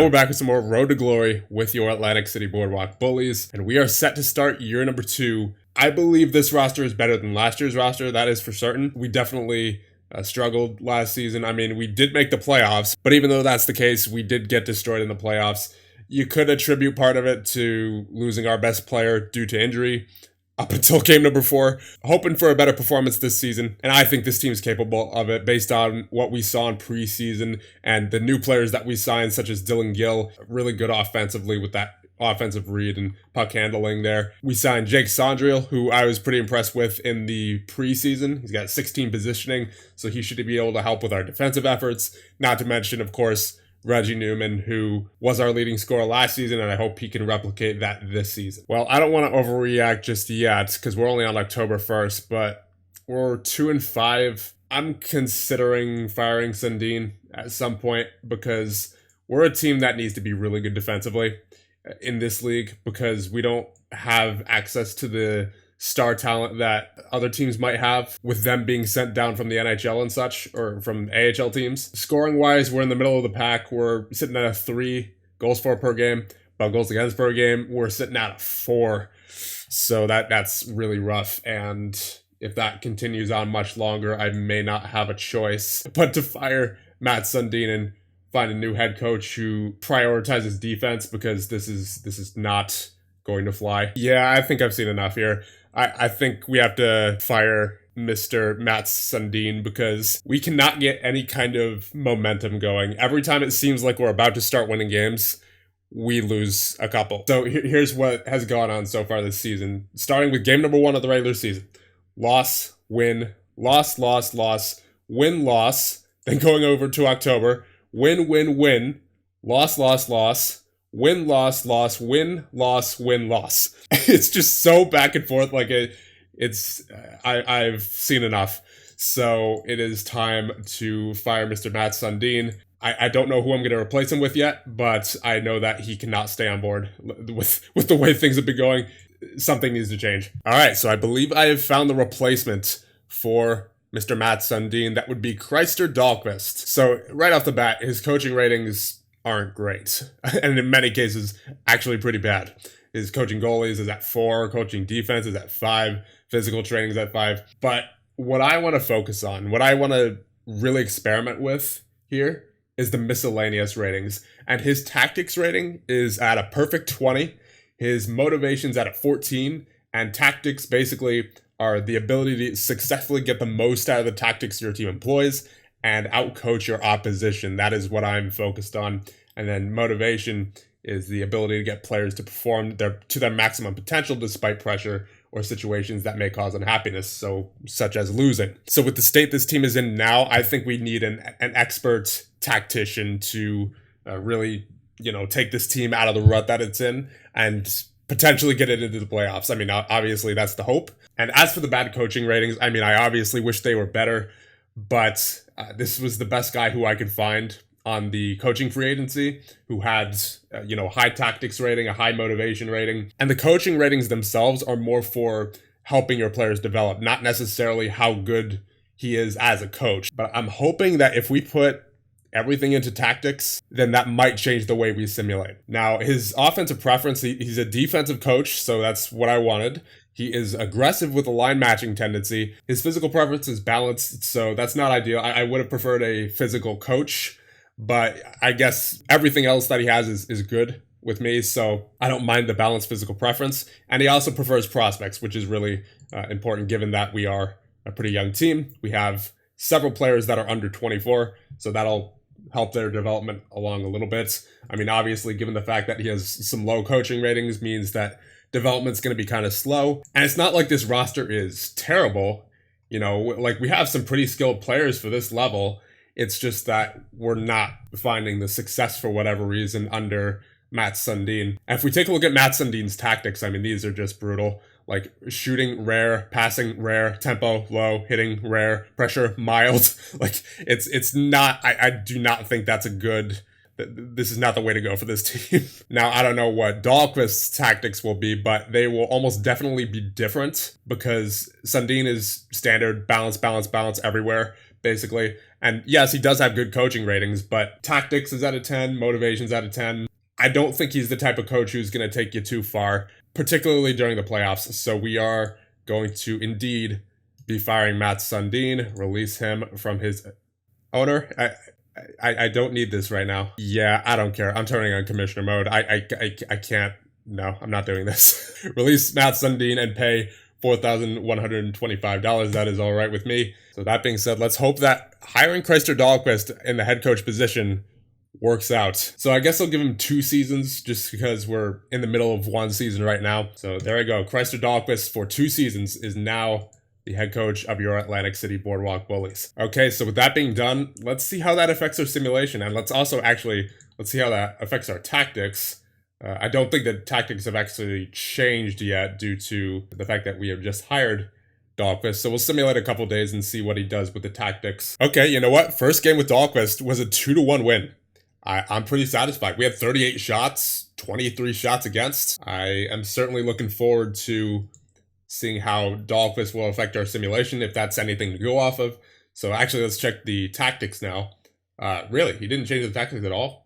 And we're back with some more Road to Glory with your Atlantic City Boardwalk Bullies. And we are set to start year number 2. I believe this roster is better than last year's roster. That is for certain. We definitely struggled last season. I mean, we did make the playoffs, but even though that's the case, we did get destroyed in the playoffs. You could attribute part of it to losing our best player due to injury up until game number 4, hoping for a better performance this season. And I think this team is capable of it based on what we saw in preseason and the new players that we signed, such as Dylan Gill, really good offensively with that offensive read and puck handling there. We signed Jake Sondriel, who I was pretty impressed with in the preseason. He's got 16 positioning, so he should be able to help with our defensive efforts. Not to mention, of course, Reggie Newman, who was our leading scorer last season, and I hope he can replicate that this season. Well, I don't want to overreact just yet because we're only on October 1st, but we're 2-5. I'm considering firing Sundin at some point because we're a team that needs to be really good defensively in this league because we don't have access to the star talent that other teams might have with them being sent down from the NHL and such, or from AHL teams. Scoring wise, we're in the middle of the pack. We're sitting at a 3 goals for per game, but goals against per game, we're sitting at a 4. So that's really rough. And if that continues on much longer, I may not have a choice but to fire Mats Sundin and find a new head coach who prioritizes defense because this is not going to fly. Yeah, I think I've seen enough here. I think we have to fire Mr. Mats Sundin because we cannot get any kind of momentum going. Every time it seems like we're about to start winning games, we lose a couple. So here's what has gone on so far this season. Starting with game number 1 of the regular season. Loss, win, loss, loss, loss, win, loss. Then going over to October. Win, win, win, loss, loss, loss, win, loss, loss, win, loss, win, loss. It's just so back and forth. Like I've seen enough. So it is time to fire Mr. Mats Sundin. I don't know who I'm going to replace him with yet, but I know that he cannot stay on board with the way things have been going. Something needs to change. All right, so I believe I have found the replacement for Mr. Mats Sundin. That would be Chrysler Dahlqvist. So right off the bat, his coaching ratings aren't great, and in many cases, actually pretty bad. His coaching goalies is at 4, coaching defense is at 5, physical training is at 5. But what I want to focus on, what I want to really experiment with here is the miscellaneous ratings. And his tactics rating is at a perfect 20. His motivation's at a 14. And tactics basically are the ability to successfully get the most out of the tactics your team employs and outcoach your opposition. That is what I'm focused on. And then motivation is the ability to get players to perform to their maximum potential despite pressure or situations that may cause unhappiness, such as losing. So with the state this team is in now, I think we need an expert tactician to really, take this team out of the rut that it's in and potentially get it into the playoffs. I mean, obviously that's the hope. And as for the bad coaching ratings, I mean, I obviously wish they were better, but this was the best guy who I could find on the coaching free agency who had, high tactics rating, a high motivation rating. And the coaching ratings themselves are more for helping your players develop, not necessarily how good he is as a coach. But I'm hoping that if we put everything into tactics, then that might change the way we simulate. Now, his offensive preference, he's a defensive coach, so that's what I wanted. He is aggressive with a line matching tendency. His physical preference is balanced, so that's not ideal. I would have preferred a physical coach, but I guess everything else that he has is good with me, so I don't mind the balanced physical preference. And he also prefers prospects, which is really important given that we are a pretty young team. We have several players that are under 24, so that'll help their development along a little bit. I mean, obviously, given the fact that he has some low coaching ratings means that development's going to be kind of slow. And it's not like this roster is terrible. Like we have some pretty skilled players for this level. It's just that we're not finding the success for whatever reason under Mats Sundin. And if we take a look at Mats Sundin's tactics, I mean, these are just brutal. Like shooting rare, passing rare, tempo low, hitting rare, pressure mild. Like it's not, I do not think that's a good, this is not the way to go for this team. Now, I don't know what Dahlqvist's tactics will be, but they will almost definitely be different because Sundin is standard balance, balance, balance everywhere, basically. And yes, he does have good coaching ratings, but tactics is at a 10, motivation's at a 10. I don't think he's the type of coach who's going to take you too far, particularly during the playoffs. So we are going to indeed be firing Mats Sundin, release him from his owner. I don't need this right now. Yeah, I don't care. I'm turning on commissioner mode. I can't. No, I'm not doing this. Release Mats Sundin and pay $4,125. That is all right with me. So that being said, let's hope that hiring Chrysler Dahlquist in the head coach position works out. So I guess I'll give him 2 seasons just because we're in the middle of 1 season right now. So there I go. Chrysler Dahlquist for 2 seasons is now the head coach of your Atlantic City Boardwalk Bullies. Okay, so with that being done, let's see how that affects our simulation. And let's see how that affects our tactics. I don't think the tactics have actually changed yet due to the fact that we have just hired Dahlquist. So we'll simulate a couple days and see what he does with the tactics. Okay, you know what? First game with Dahlquist was a 2-1 win. I'm pretty satisfied. We had 38 shots, 23 shots against. I am certainly looking forward to seeing how Dahlquist will affect our simulation, if that's anything to go off of. So actually, let's check the tactics now. Really? He didn't change the tactics at all?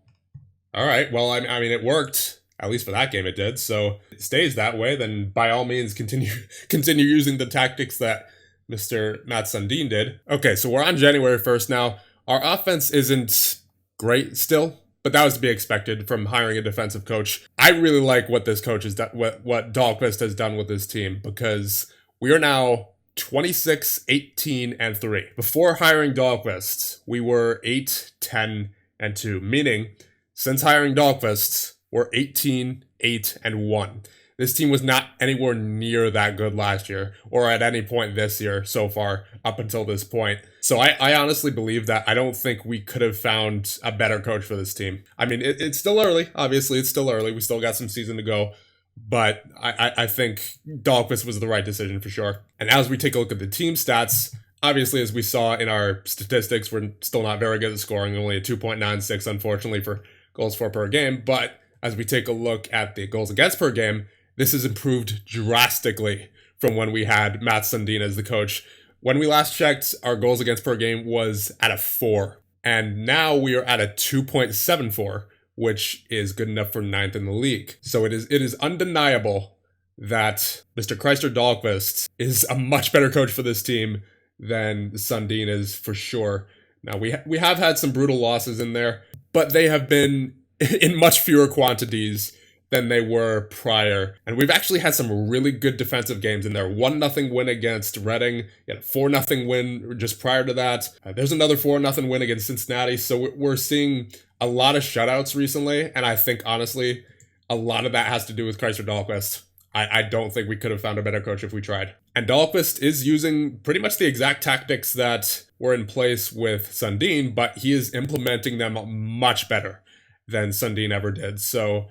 All right. Well, I mean, it worked. At least for that game it did. So if it stays that way, then by all means continue using the tactics that Mr. Mats Sundin did. Okay, so we're on January 1st now. Our offense isn't great still, but that was to be expected from hiring a defensive coach. I really like what this coach has done, what Dahlquist has done with his team, because we are now 26, 18, and 3. Before hiring Dahlquist, we were 8, 10, and 2, meaning since hiring Dahlquist, we're 18, 8, and 1. This team was not anywhere near that good last year, or at any point this year so far, up until this point. So I honestly believe that I don't think we could have found a better coach for this team. I mean, it's still early. Obviously, it's still early. We still got some season to go. But I think Dahlquist was the right decision for sure. And as we take a look at the team stats, obviously, as we saw in our statistics, we're still not very good at scoring. Only a 2.96, unfortunately, for goals for per game. But as we take a look at the goals against per game, this has improved drastically from when we had Mats Sundin as the coach. When we last checked, our goals against per game was at a 4. And now we are at a 2.74, which is good enough for 9th in the league. So it is undeniable that Mr. Chrysler Dahlquist is a much better coach for this team than Sundin is for sure. Now, we have had some brutal losses in there, but they have been in much fewer quantities than they were prior. And we've actually had some really good defensive games in there. 1-0 win against Reading, a 4-0 win just prior to that. There's another 4-0 win against Cincinnati. So we're seeing a lot of shutouts recently. And I think, honestly, a lot of that has to do with Chrysler Dahlquist. I don't think we could have found a better coach if we tried. And Dahlquist is using pretty much the exact tactics that were in place with Sundin, but he is implementing them much better than Sundin ever did. So,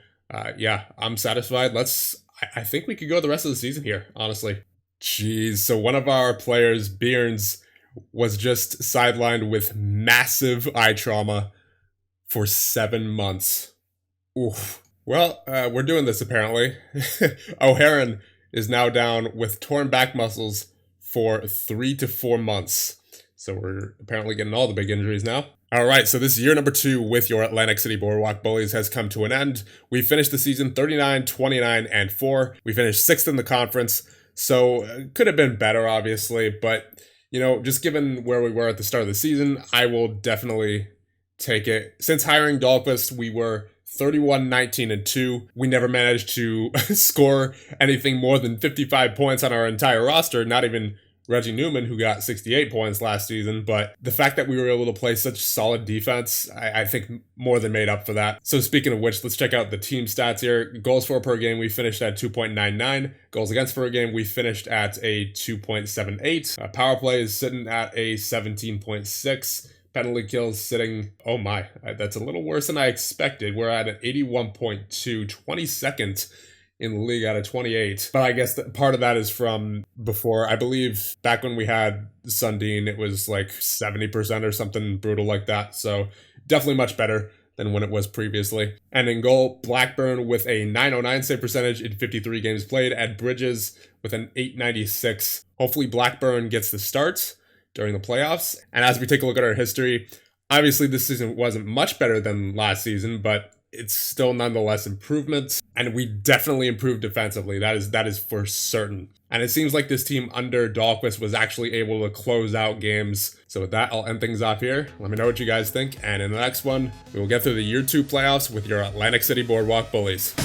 yeah, I'm satisfied. I think we could go the rest of the season here, honestly. Jeez, so one of our players, Bearns, was just sidelined with massive eye trauma for 7 months. Oof. Well, we're doing this apparently. O'Haron is now down with torn back muscles for 3 to 4 months. So we're apparently getting all the big injuries now. All right, so this year number 2 with your Atlantic City Boardwalk Bullies has come to an end. We finished the season 39, 29, and 4. We finished 6th in the conference, so could have been better, obviously. But, just given where we were at the start of the season, I will definitely take it. Since hiring Dahlquist, we were 31, 19, and 2. We never managed to score anything more than 55 points on our entire roster, not even Reggie Newman, who got 68 points last season. But the fact that we were able to play such solid defense, I think more than made up for that. So speaking of which, let's check out the team stats here. Goals for per game, we finished at 2.99. Goals against per game, we finished at a 2.78. Power play is sitting at a 17.6. Penalty kills sitting, oh my, that's a little worse than I expected. We're at an 81.2, 22nd in the league out of 28. But I guess that part of that is from before. I believe back when we had Sundin, it was like 70% or something brutal like that. So definitely much better than when it was previously. And in goal, Blackburn with a 909 save percentage in 53 games played. At Bridges with an 896. Hopefully Blackburn gets the start during the playoffs. And as we take a look at our history, obviously this season wasn't much better than last season, but it's still nonetheless improvements, and we definitely improved defensively. That is for certain. And it seems like this team under Dahlquist was actually able to close out games. So with that, I'll end things off here. Let me know what you guys think, and in the next one, we will get through the Year 2 playoffs with your Atlantic City Boardwalk Bullies.